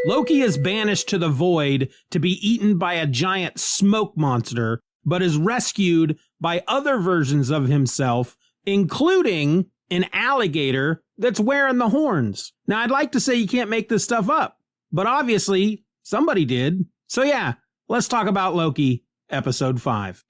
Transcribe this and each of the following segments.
Loki is banished to the void to be eaten by a giant smoke monster, but is rescued by other versions of himself, including an alligator that's wearing the horns. Now, I'd like to say you can't make this stuff up, but obviously somebody did. So yeah, let's talk about Loki, episode 5.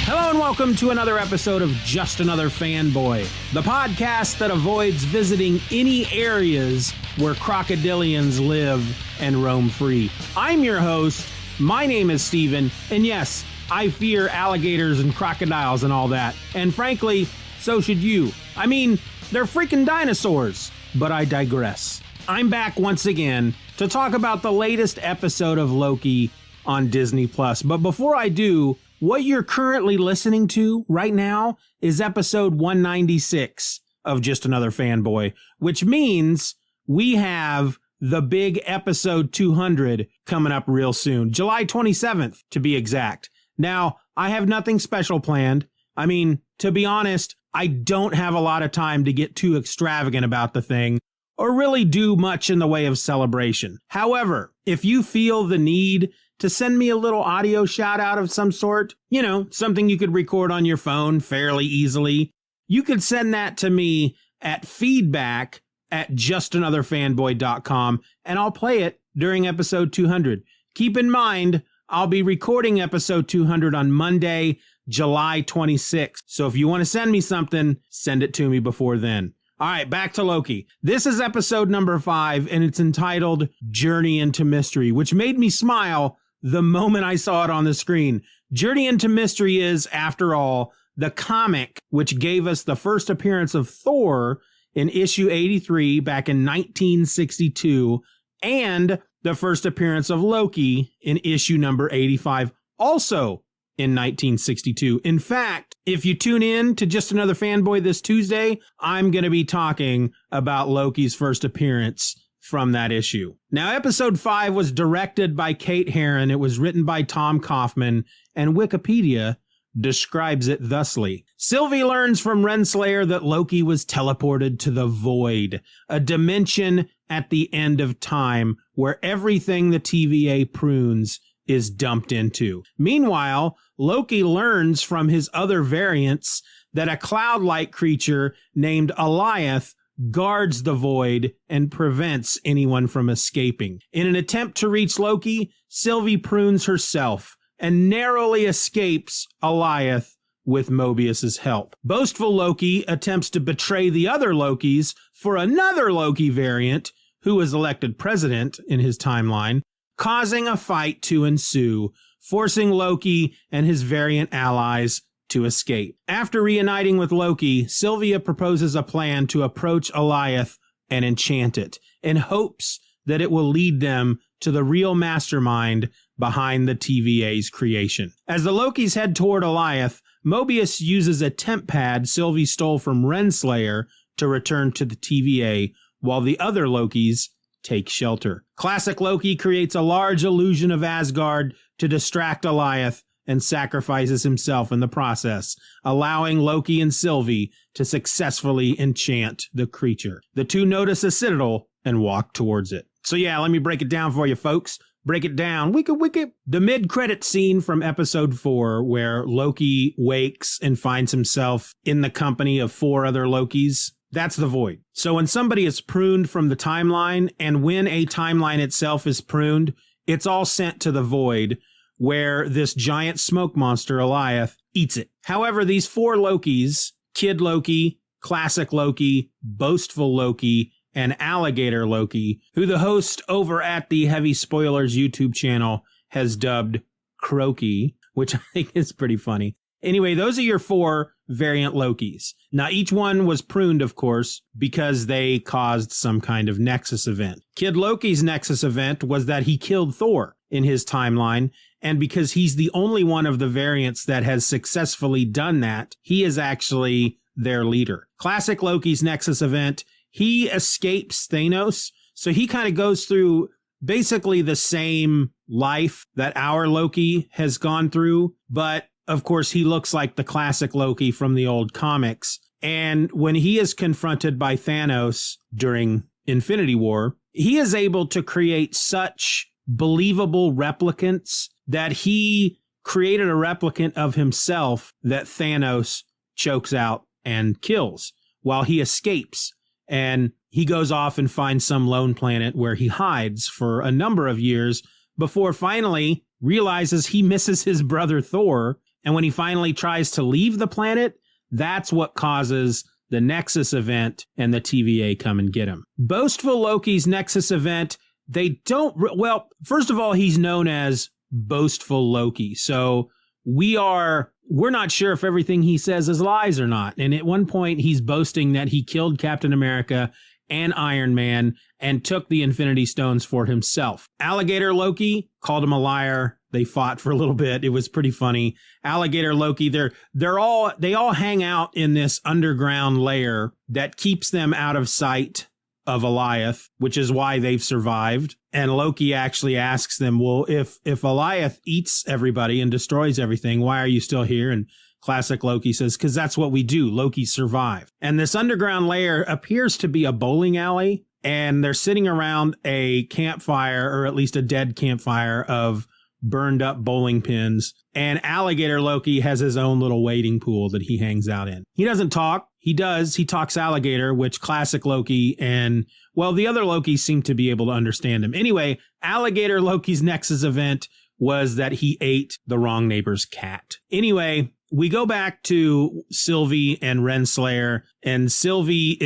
Hello and welcome to another episode of Just Another Fanboy, the podcast that avoids visiting any areas where crocodilians live and roam free. I'm your host, my name is Steven, and yes, I fear alligators and crocodiles and all that, and frankly, so should you. I mean, they're freaking dinosaurs, but I digress. I'm back once again to talk about the latest episode of Loki on Disney+. But before I do, what you're currently listening to right now is episode 196 of Just Another Fanboy, which means we have the big episode 200 coming up real soon, July 27th to be exact. Now, I have nothing special planned. I mean, to be honest, I don't have a lot of time to get too extravagant about the thing or really do much in the way of celebration. However, if you feel the need to send me a little audio shout out of some sort, you know, something you could record on your phone fairly easily, you could send that to me at feedback@justanotherfanboy.com and I'll play it during episode 200. Keep in mind, I'll be recording episode 200 on Monday, July 26th. So if you want to send me something, send it to me before then. All right, back to Loki. This is episode number 5 and it's entitled Journey into Mystery, which made me smile the moment I saw it on the screen. Journey into Mystery is, after all, the comic which gave us the first appearance of Thor in issue 83 back in 1962 and the first appearance of Loki in issue number 85, also in 1962. In fact, if you tune in to Just Another Fanboy this Tuesday, I'm going to be talking about Loki's first appearance from that issue. Now, episode 5 was directed by Kate Herron. It was written by Tom Kaufman, and Wikipedia describes it thusly. Sylvie learns from Renslayer that Loki was teleported to the Void, a dimension at the end of time where everything the TVA prunes is dumped into. Meanwhile, Loki learns from his other variants that a cloud-like creature named Alioth guards the Void and prevents anyone from escaping. In an attempt to reach Loki, Sylvie prunes herself and narrowly escapes Alioth with Mobius's help. Boastful Loki attempts to betray the other Lokis for another Loki variant who is elected president in his timeline, causing a fight to ensue, forcing Loki and his variant allies to escape. After reuniting with Loki, Sylvia proposes a plan to approach Alioth and enchant it, in hopes that it will lead them to the real mastermind behind the TVA's creation. As the Lokis head toward Alioth, Mobius uses a temp pad Sylvie stole from Renslayer to return to the TVA, while the other Lokis take shelter. Classic Loki creates a large illusion of Asgard to distract Alioth and sacrifices himself in the process, allowing Loki and Sylvie to successfully enchant the creature. The two notice a citadel and walk towards it. So yeah, let me break it down for you folks. Break it down. Wicca. The mid-credit scene from episode 4, where Loki wakes and finds himself in the company of 4 other Lokis, that's the Void. So when somebody is pruned from the timeline, and when a timeline itself is pruned, it's all sent to the Void, where this giant smoke monster, Alioth, eats it. However, these 4 Lokis, Kid Loki, Classic Loki, Boastful Loki, and Alligator Loki, who the host over at the Heavy Spoilers YouTube channel has dubbed Croaky, which I think is pretty funny. Anyway, those are your 4 variant Lokis. Now, each one was pruned, of course, because they caused some kind of Nexus event. Kid Loki's Nexus event was that he killed Thor in his timeline, and because he's the only one of the variants that has successfully done that, he is actually their leader. Classic Loki's Nexus event, he escapes Thanos, so he kind of goes through basically the same life that our Loki has gone through, but of course, he looks like the classic Loki from the old comics. And when he is confronted by Thanos during Infinity War, he is able to create such believable replicants that he created a replicant of himself that Thanos chokes out and kills while he escapes. And he goes off and finds some lone planet where he hides for a number of years before finally realizes he misses his brother Thor. And when he finally tries to leave the planet, that's what causes the Nexus event and the TVA come and get him. Boastful Loki's Nexus event, they don't, well, first of all, he's known as Boastful Loki. So we're not sure if everything he says is lies or not. And at one point, he's boasting that he killed Captain America and Iron Man and took the Infinity Stones for himself. Alligator Loki called him a liar. They fought for a little bit. It was pretty funny. Alligator Loki, they all hang out in this underground lair that keeps them out of sight of Alioth, which is why they've survived. And Loki actually asks them, well, if Alioth eats everybody and destroys everything, why are you still here? And classic Loki says, because that's what we do. Loki survived. And this underground lair appears to be a bowling alley. And they're sitting around a campfire, or at least a dead campfire of burned up bowling pins. And Alligator Loki has his own little wading pool that he hangs out in. He doesn't talk. He talks alligator, which classic Loki and, well, the other Lokis seem to be able to understand him. Anyway, Alligator Loki's Nexus event was that he ate the wrong neighbor's cat. Anyway, we go back to Sylvie and Renslayer, and Sylvie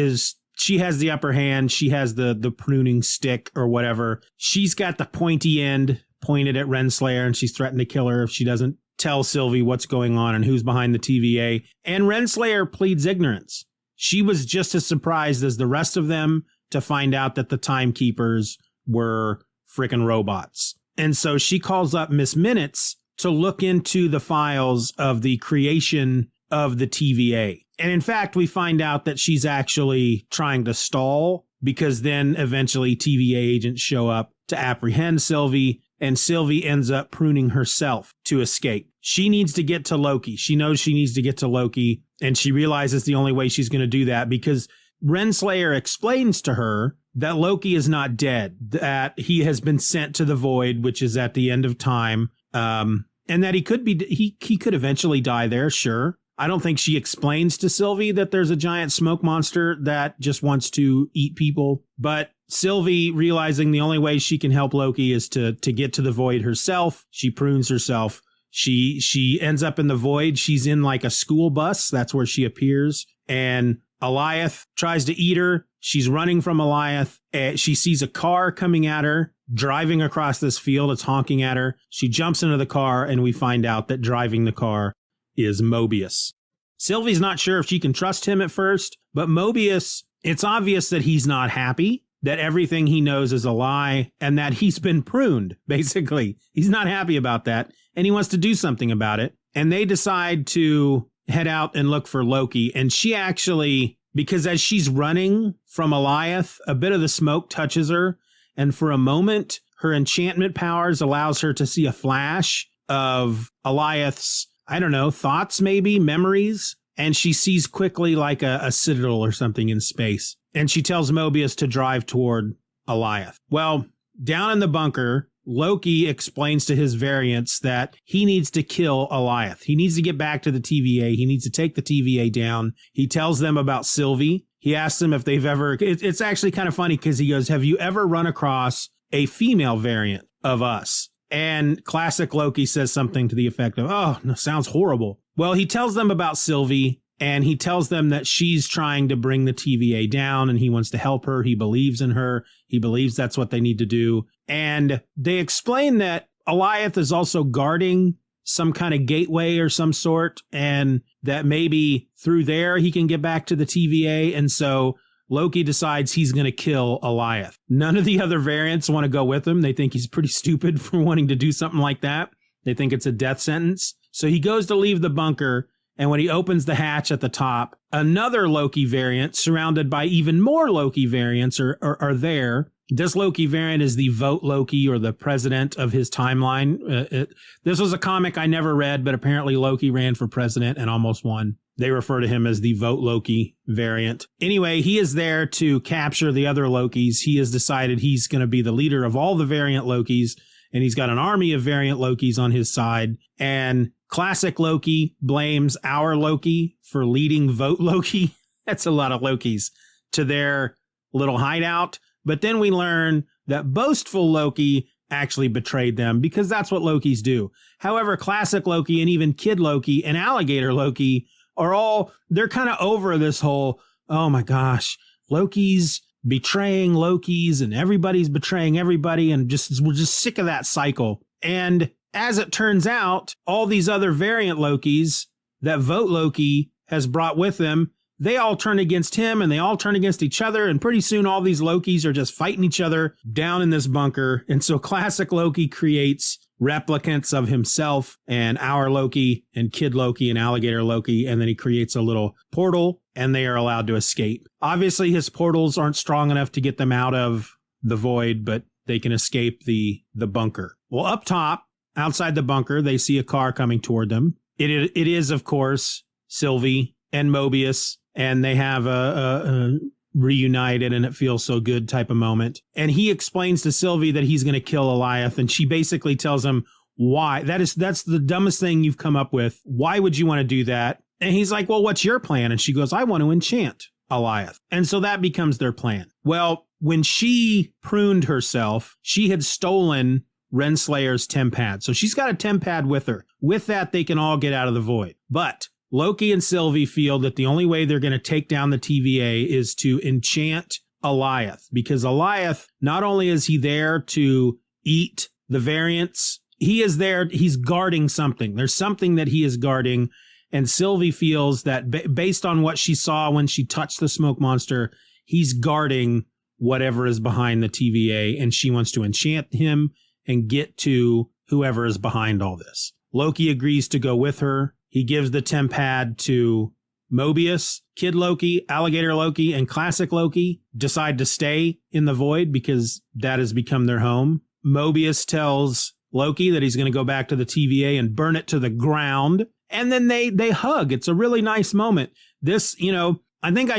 she has the upper hand. She has the pruning stick or whatever. She's got the pointy end pointed at Renslayer, and she's threatened to kill her if she doesn't tell Sylvie what's going on and who's behind the TVA. And Renslayer pleads ignorance. She was just as surprised as the rest of them to find out that the Timekeepers were frickin' robots. And so she calls up Miss Minutes to look into the files of the creation of the TVA. And in fact, we find out that she's actually trying to stall, because then eventually TVA agents show up to apprehend Sylvie, and Sylvie ends up pruning herself to escape. She needs to get to Loki. She knows she needs to get to Loki, and she realizes the only way she's going to do that, because Renslayer explains to her that Loki is not dead, that he has been sent to the void, which is at the end of time, and that he could eventually die there, sure. I don't think she explains to Sylvie that there's a giant smoke monster that just wants to eat people. But Sylvie, realizing the only way she can help Loki is to get to the void herself, she prunes herself. She ends up in the void. She's in like a school bus. That's where she appears. And Alioth tries to eat her. She's running from Alioth. She sees a car coming at her, driving across this field. It's honking at her. She jumps into the car, and we find out that driving the car is Mobius. Sylvie's not sure if she can trust him at first, but Mobius, it's obvious that he's not happy, that everything he knows is a lie, and that he's been pruned, basically. He's not happy about that, and he wants to do something about it. And they decide to head out and look for Loki. And she actually, because as she's running from Alioth, a bit of the smoke touches her, and for a moment, her enchantment powers allows her to see a flash of Alioth's, I don't know, thoughts maybe, memories. And she sees quickly like a citadel or something in space. And she tells Mobius to drive toward Alioth. Well, down in the bunker, Loki explains to his variants that he needs to kill Alioth. He needs to get back to the TVA. He needs to take the TVA down. He tells them about Sylvie. He asks them if they've ever, it's actually kind of funny because he goes, have you ever run across a female variant of us? And classic Loki says something to the effect of, oh, no, sounds horrible. Well, he tells them about Sylvie, and he tells them that she's trying to bring the TVA down, and he wants to help her. He believes in her. He believes that's what they need to do. And they explain that Alioth is also guarding some kind of gateway or some sort, and that maybe through there he can get back to the TVA. And so Loki decides he's going to kill Alioth. None of the other variants want to go with him. They think he's pretty stupid for wanting to do something like that. They think it's a death sentence. So he goes to leave the bunker, and when he opens the hatch at the top, another Loki variant surrounded by even more Loki variants are there. This Loki variant is the Vote Loki, or the president of his timeline. This was a comic I never read, but apparently Loki ran for president and almost won. They refer to him as the Vote Loki variant. Anyway, he is there to capture the other Lokis. He has decided he's going to be the leader of all the variant Lokis, and he's got an army of variant Lokis on his side. And classic Loki blames our Loki for leading Vote Loki. That's a lot of Lokis to their little hideout. But then we learn that boastful Loki actually betrayed them, because that's what Lokis do. However, classic Loki and even Kid Loki and Alligator Loki they're kind of over this whole, oh my gosh, Loki's betraying Lokis and everybody's betraying everybody, and we're just sick of that cycle. And as it turns out, all these other variant Lokis that Vote Loki has brought with him, they all turn against him and they all turn against each other. And pretty soon all these Lokis are just fighting each other down in this bunker. And so classic Loki creates replicants of himself and our Loki and Kid Loki and Alligator Loki. And then he creates a little portal and they are allowed to escape. Obviously his portals aren't strong enough to get them out of the void, but they can escape the bunker. Well, up top, outside the bunker, they see a car coming toward them. It is, of course, Sylvie and Mobius, and they have a reunited and it feels so good type of moment. And he explains to Sylvie that he's going to kill Alioth, and she basically tells him why. That's the dumbest thing you've come up with. Why would you want to do that? And he's like, well, what's your plan? And she goes, I want to enchant Alioth. And so that becomes their plan. Well, when she pruned herself, she had stolen Renslayer's Tempad. So she's got a Tempad with her. With that, they can all get out of the void. But Loki and Sylvie feel that the only way they're going to take down the TVA is to enchant Alioth, because Alioth, not only is he there to eat the variants, he is there, he's guarding something. There's something that he is guarding. And Sylvie feels that based on what she saw when she touched the smoke monster, he's guarding whatever is behind the TVA, and she wants to enchant him and get to whoever is behind all this. Loki agrees to go with her. He gives the Tempad to Mobius. Kid Loki, Alligator Loki, and Classic Loki decide to stay in the void because that has become their home. Mobius tells Loki that he's going to go back to the TVA and burn it to the ground. And then they hug. It's a really nice moment. This, I think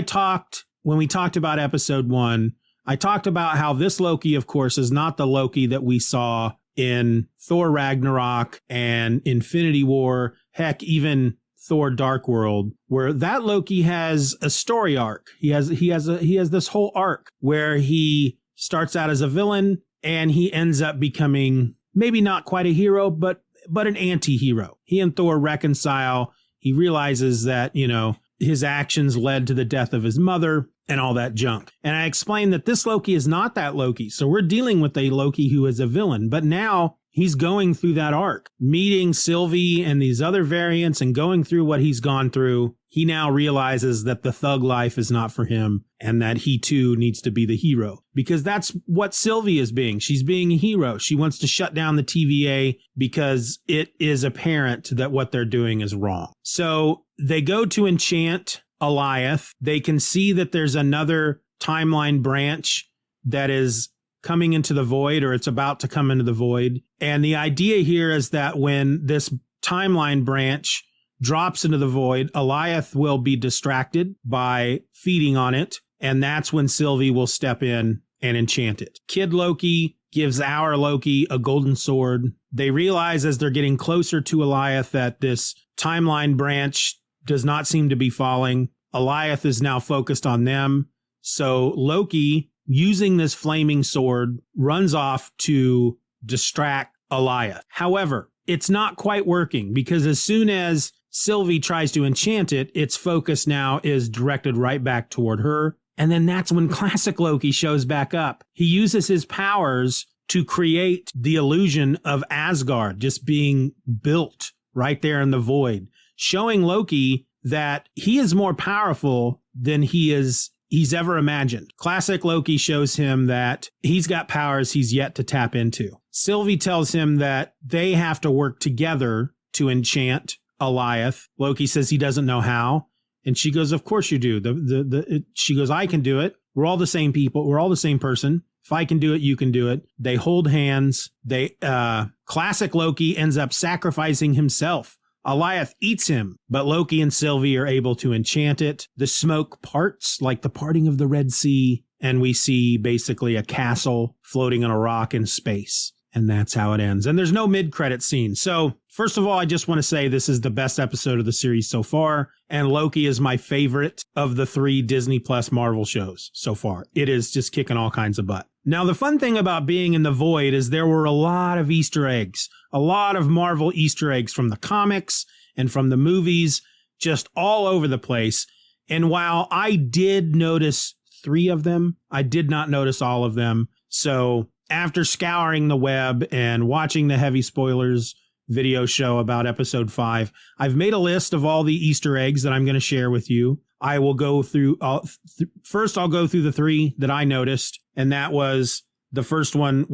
when we talked about episode 1, I talked about how this Loki, of course, is not the Loki that we saw in Thor Ragnarok and Infinity War, heck, even Thor Dark World, where that Loki has a story arc. He has this whole arc where he starts out as a villain and he ends up becoming maybe not quite a hero, but an anti-hero. He and Thor reconcile. He realizes that, his actions led to the death of his mother and all that junk. And I explained that this Loki is not that Loki. So we're dealing with a Loki who is a villain, but now he's going through that arc, meeting Sylvie and these other variants and going through what he's gone through. He now realizes that the thug life is not for him and that he too needs to be the hero, because that's what Sylvie is being. She's being a hero. She wants to shut down the TVA because it is apparent that what they're doing is wrong. So they go to enchant Alioth. They can see that there's another timeline branch that is coming into the void, or it's about to come into the void. And the idea here is that when this timeline branch drops into the void, Alioth will be distracted by feeding on it. And that's when Sylvie will step in and enchant it. Kid Loki gives our Loki a golden sword. They realize as they're getting closer to Alioth that this timeline branch does not seem to be falling. Alioth is now focused on them. So Loki, using this flaming sword, runs off to distract Alioth. However, it's not quite working, because as soon as Sylvie tries to enchant it, its focus now is directed right back toward her. And then that's when Classic Loki shows back up. He uses his powers to create the illusion of Asgard just being built right there in the void, showing Loki that he is more powerful than he's ever imagined. Classic Loki shows him that he's got powers he's yet to tap into. Sylvie tells him that they have to work together to enchant Alioth. Loki says he doesn't know how. And she goes, of course you do. She goes, I can do it. We're all the same people. We're all the same person. If I can do it, you can do it. They hold hands. Classic Loki ends up sacrificing himself. Alioth eats him, but Loki and Sylvie are able to enchant it. The smoke parts like the parting of the Red Sea, and we see basically a castle floating on a rock in space. And that's how it ends. And there's no mid-credit scene. So, first of all, I just want to say this is the best episode of the series so far. And Loki is my favorite of the 3 Disney Plus Marvel shows so far. It is just kicking all kinds of butt. Now, the fun thing about being in the Void is there were a lot of Easter eggs. A lot of Marvel Easter eggs from the comics and from the movies, just all over the place. And while I did notice 3 of them, I did not notice all of them. So after scouring the web and watching the Heavy Spoilers video show about episode 5, I've made a list of all the Easter eggs that I'm going to share with you. I will go through, first I'll go through the 3 that I noticed. And that was, the first one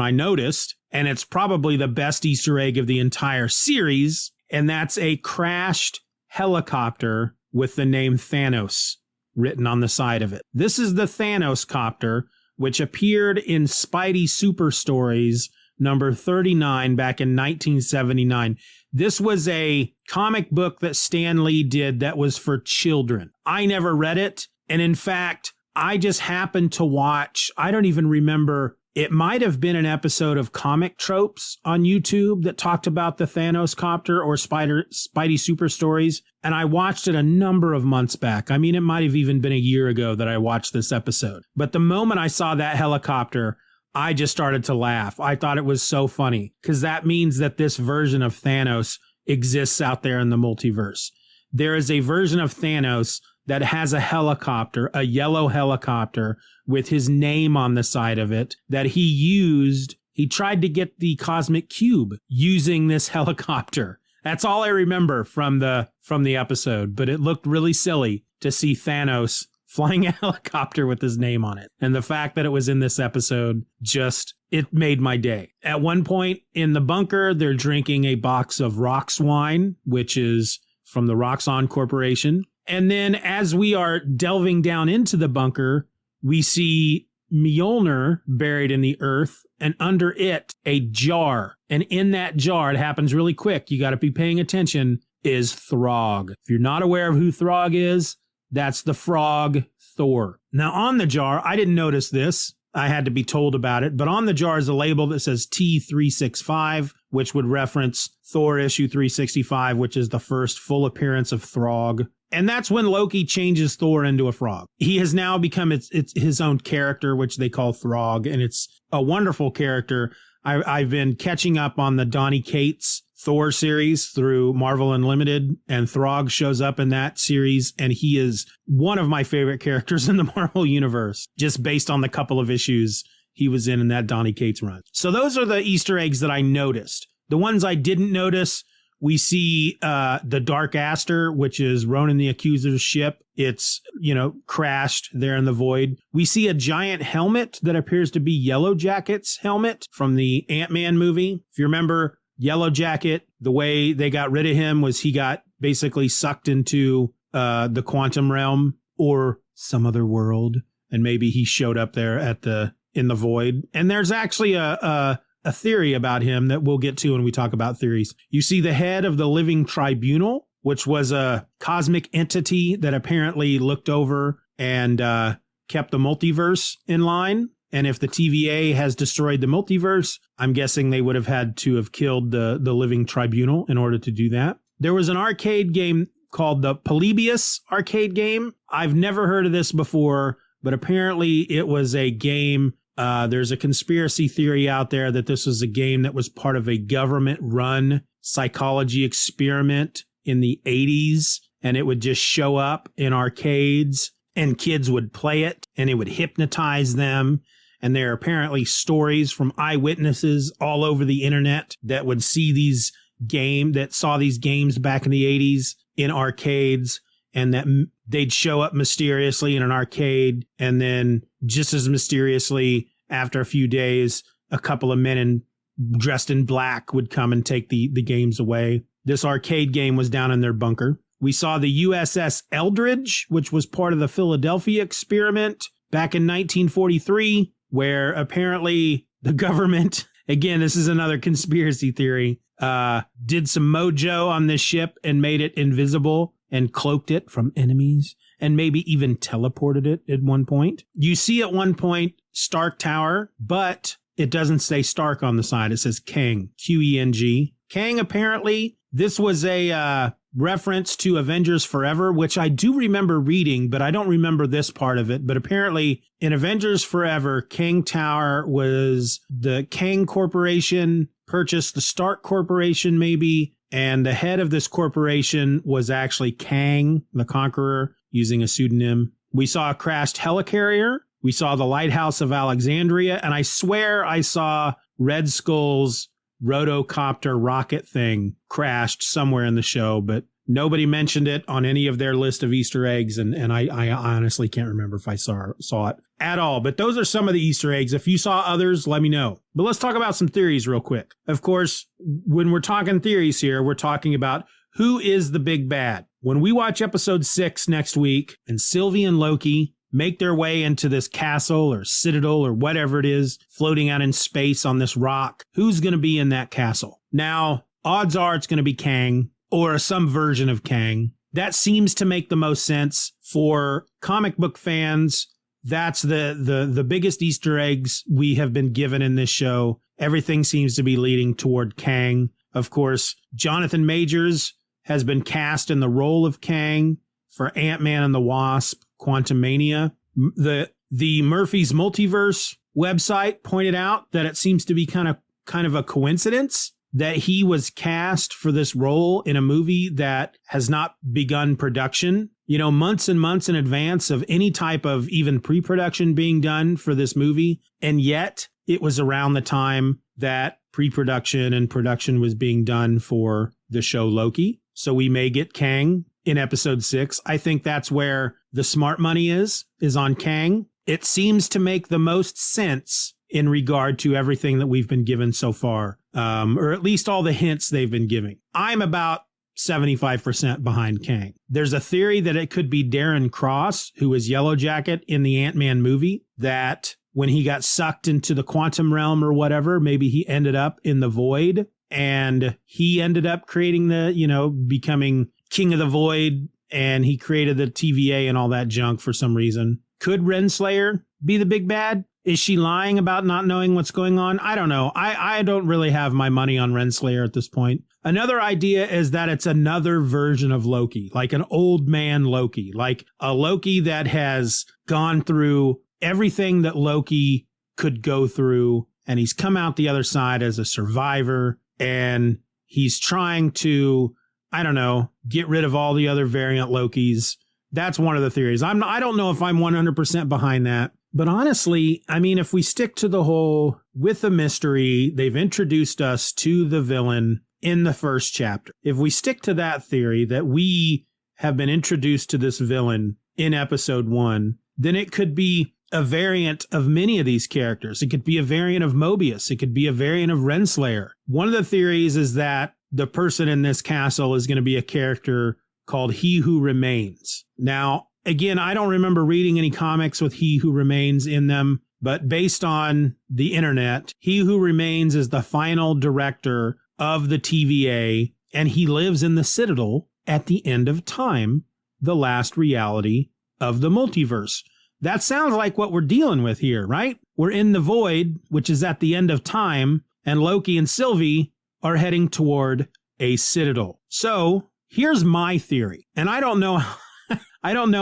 I noticed. And it's probably the best Easter egg of the entire series. And that's a crashed helicopter with the name Thanos written on the side of it. This is the Thanos copter, which appeared in Spidey Super Stories number 39 back in 1979. This was a comic book that Stan Lee did that was for children. I never read it. And in fact, I just happened to watch, I don't even remember, it might have been an episode of Comic Tropes on YouTube that talked about the Thanos copter or Spidey Super Stories. And I watched it a number of months back. I mean, it might have even been a year ago that I watched this episode. But the moment I saw that helicopter, I just started to laugh. I thought it was so funny because that means that this version of Thanos exists out there in the multiverse. There is a version of Thanos that has a helicopter, a yellow helicopter with his name on the side of it that he used. He tried to get the cosmic cube using this helicopter. That's all I remember from the episode, but it looked really silly to see Thanos flying a helicopter with his name on it. And the fact that it was in this episode, it made my day. At one point in the bunker, they're drinking a box of Rox wine, which is from the Roxxon Corporation. And then as we are delving down into the bunker, we see Mjolnir buried in the earth, and under it, a jar. And in that jar, it happens really quick, you got to be paying attention, is Throg. If you're not aware of who Throg is, that's the frog Thor. Now on the jar, I didn't notice this. I had to be told about it. But on the jar is a label that says T365, which would reference Thor issue 365, which is the first full appearance of Throg. And that's when Loki changes Thor into a frog. He has now become his own character, which they call Throg. And it's a wonderful character. I've been catching up on the Donny Cates Thor series through Marvel Unlimited, and Throg shows up in that series, and he is one of my favorite characters in the Marvel universe, just based on the couple of issues he was in that Donny Cates run. So those are the Easter eggs that I noticed. The ones I didn't notice, we see the Dark Aster, which is Ronan the Accuser's ship. It's, crashed there in the void. We see a giant helmet that appears to be Yellow Jacket's helmet from the Ant-Man movie. If you remember, Yellow Jacket, the way they got rid of him was he got basically sucked into the quantum realm or some other world, and maybe he showed up there in the void. And there's actually a theory about him that we'll get to when we talk about theories. You see the head of the Living Tribunal, which was a cosmic entity that apparently looked over and kept the multiverse in line. And if the TVA has destroyed the multiverse, I'm guessing they would have had to have killed the Living Tribunal in order to do that. There was an arcade game called the Polybius arcade game. I've never heard of this before, but apparently it was a game. There's a conspiracy theory out there that this was a game that was part of a government-run psychology experiment in the 80s, and it would just show up in arcades, and kids would play it, and it would hypnotize them. And there are apparently stories from eyewitnesses all over the internet that would see saw these games back in the 80s in arcades, and that they'd show up mysteriously in an arcade, and then just as mysteriously, after a few days, a couple of men dressed in black would come and take the games away. This arcade game was down in their bunker. We saw the USS Eldridge, which was part of the Philadelphia experiment. back in 1943, where apparently the government, again, this is another conspiracy theory, did some mojo on this ship and made it invisible and cloaked it from enemies and maybe even teleported it at one point. You see at one point Stark Tower, but it doesn't say Stark on the side. It says Kang, Q-E-N-G. Kang, apparently, this was a reference to Avengers Forever, which I do remember reading, but I don't remember this part of it. But apparently in Avengers Forever, Kang Tower was the Kang Corporation purchased the Stark Corporation maybe, and the head of this corporation was actually Kang the Conqueror using a pseudonym. We saw a crashed helicarrier. We saw the Lighthouse of Alexandria, and I swear I saw Red Skull's rotocopter rocket thing crashed somewhere in the show, but nobody mentioned it on any of their list of Easter eggs, and I honestly can't remember if I saw it at all. But those are some of the Easter eggs. If you saw others, let me know. But let's talk about some theories real quick. Of course, when we're talking theories here, we're talking about who is the big bad. When we watch episode 6 next week, and Sylvie and Loki make their way into this castle or citadel or whatever it is floating out in space on this rock, who's going to be in that castle? Now, odds are it's going to be Kang or some version of Kang. That seems to make the most sense for comic book fans. That's the biggest Easter eggs we have been given in this show. Everything seems to be leading toward Kang. Of course, Jonathan Majors has been cast in the role of Kang for Ant-Man and the Wasp: Quantumania. The Murphy's Multiverse website pointed out that it seems to be kind of a coincidence that he was cast for this role in a movie that has not begun production, months and months in advance of any type of even pre-production being done for this movie. And yet it was around the time that pre-production and production was being done for the show Loki. So we may get Kang in episode 6. I think that's where the smart money is on Kang. It seems to make the most sense in regard to everything that we've been given so far, or at least all the hints they've been giving. I'm about 75% behind Kang. There's a theory that it could be Darren Cross, who was Yellow Jacket in the Ant-Man movie, that when he got sucked into the quantum realm or whatever, maybe he ended up in the void and he ended up creating becoming King of the Void, and he created the TVA and all that junk for some reason. Could Renslayer be the big bad? Is she lying about not knowing what's going on? I don't know. I don't really have my money on Renslayer at this point. Another idea is that it's another version of Loki, like an old man Loki, like a Loki that has gone through everything that Loki could go through, and he's come out the other side as a survivor, and he's trying to, get rid of all the other variant Lokis. That's one of the theories. I don't know if I'm 100% behind that. But honestly, if we stick to the whole, with the mystery, they've introduced us to the villain in the first chapter. If we stick to that theory that we have been introduced to this villain in episode 1, then it could be a variant of many of these characters. It could be a variant of Mobius. It could be a variant of Renslayer. One of the theories is that the person in this castle is going to be a character called He Who Remains. Now, again, I don't remember reading any comics with He Who Remains in them, but based on the internet, He Who Remains is the final director of the TVA, and he lives in the Citadel at the end of time, the last reality of the multiverse. That sounds like what we're dealing with here, right? We're in the void, which is at the end of time, and Loki and Sylvie are heading toward a Citadel. So here's my theory, and I don't know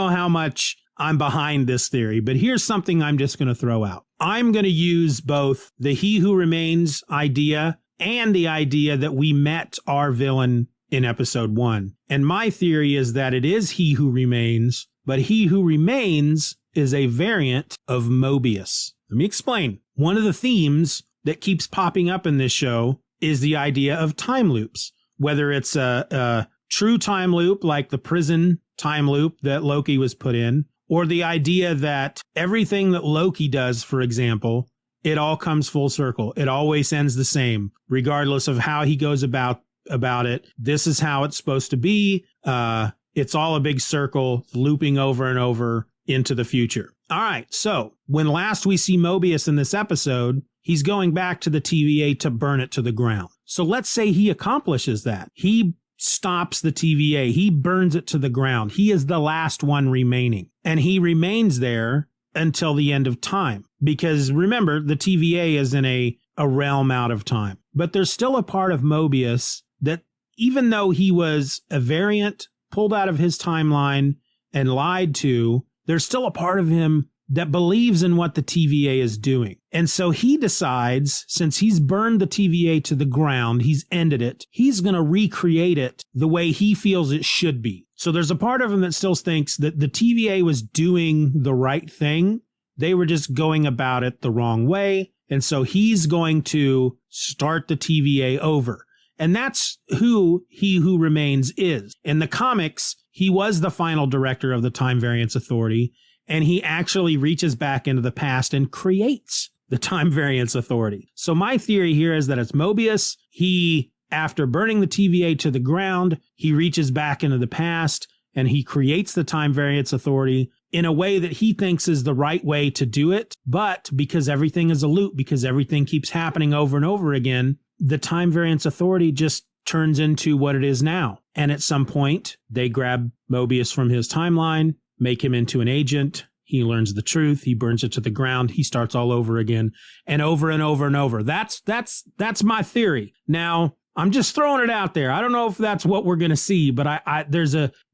how much I'm behind this theory, but here's something I'm just going to throw out. I'm going to use both the He Who Remains idea and the idea that we met our villain in episode 1. And my theory is that it is He Who Remains, but He Who Remains is a variant of Mobius. Let me explain. One of the themes that keeps popping up in this show is the idea of time loops, whether it's a true time loop like the prison time loop that Loki was put in, or the idea that everything that Loki does, for example, it all comes full circle. It always ends the same, regardless of how he goes about it. This is how it's supposed to be. It's all a big circle looping over and over into the future. All right. So when last we see Mobius in this episode, he's going back to the TVA to burn it to the ground. So let's say he accomplishes that. He stops the TVA. He burns it to the ground. He is the last one remaining. And he remains there until the end of time. Because remember, the TVA is in a realm out of time. But there's still a part of Mobius that, even though he was a variant pulled out of his timeline and lied to, there's still a part of him that believes in what the TVA is doing. And so he decides, since he's burned the TVA to the ground, he's ended it, he's going to recreate it the way he feels it should be. So there's a part of him that still thinks that the TVA was doing the right thing. They were just going about it the wrong way. And so he's going to start the TVA over. And that's who He Who Remains is. In the comics, he was the final director of the Time Variance Authority, and he actually reaches back into the past and creates the Time Variance Authority. So my theory here is that it's Mobius. He, after burning the TVA to the ground, he reaches back into the past and he creates the Time Variance Authority in a way that he thinks is the right way to do it. But because everything is a loop, because everything keeps happening over and over again, the Time Variance Authority just turns into what it is now. And at some point, they grab Mobius from his timeline, make him into an agent. He learns the truth. He burns it to the ground. He starts all over again and over and over and over. That's my theory. Now, I'm just throwing it out there. I don't know if that's what we're going to see, but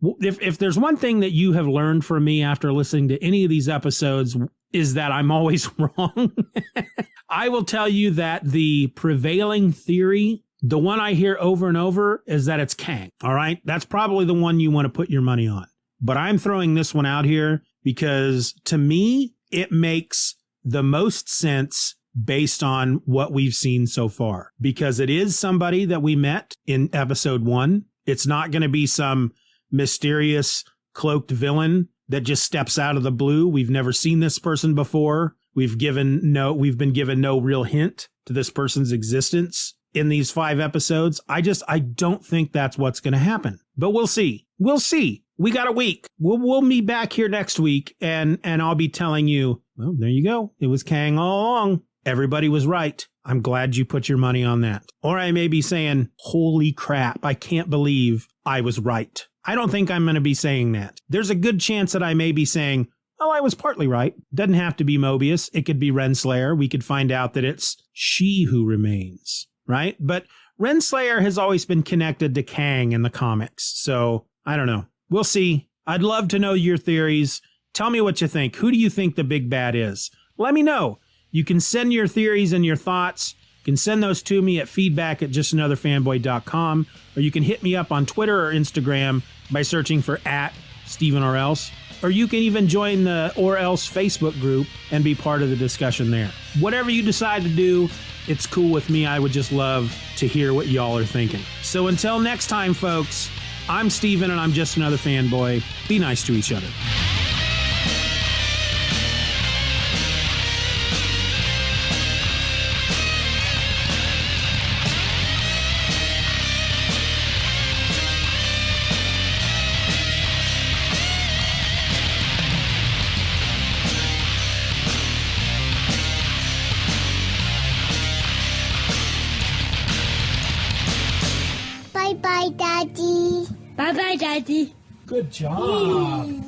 if there's one thing that you have learned from me after listening to any of these episodes, is that I'm always wrong. I will tell you that the prevailing theory, the one I hear over and over, is that it's Kang. All right. That's probably the one you want to put your money on. But I'm throwing this one out here because to me, it makes the most sense based on what we've seen so far, because it is somebody that we met in episode 1. It's not going to be some mysterious cloaked villain that just steps out of the blue. We've never seen this person before. We've been given no real hint to this person's existence in these 5 episodes. I don't think that's what's going to happen, but we'll see. We'll see. We got a week. We'll meet back here next week and I'll be telling you, well, there you go. It was Kang all along. Everybody was right. I'm glad you put your money on that. Or I may be saying, holy crap, I can't believe I was right. I don't think I'm going to be saying that. There's a good chance that I may be saying, oh, I was partly right. Doesn't have to be Mobius. It could be Renslayer. We could find out that it's She Who Remains, right? But Renslayer has always been connected to Kang in the comics. So I don't know. We'll see. I'd love to know your theories. Tell me what you think. Who do you think the big bad is? Let me know. You can send your theories and your thoughts. You can send those to me at feedback@justanotherfanboy.com, or you can hit me up on Twitter or Instagram by searching for @StephenOrElse, or you can even join the Or Else Facebook group and be part of the discussion there. Whatever you decide to do, it's cool with me. I would just love to hear what y'all are thinking. So until next time, folks, I'm Stephen and I'm just another fanboy. Be nice to each other. Bye-bye, Daddy. Bye-bye, Daddy. Good job.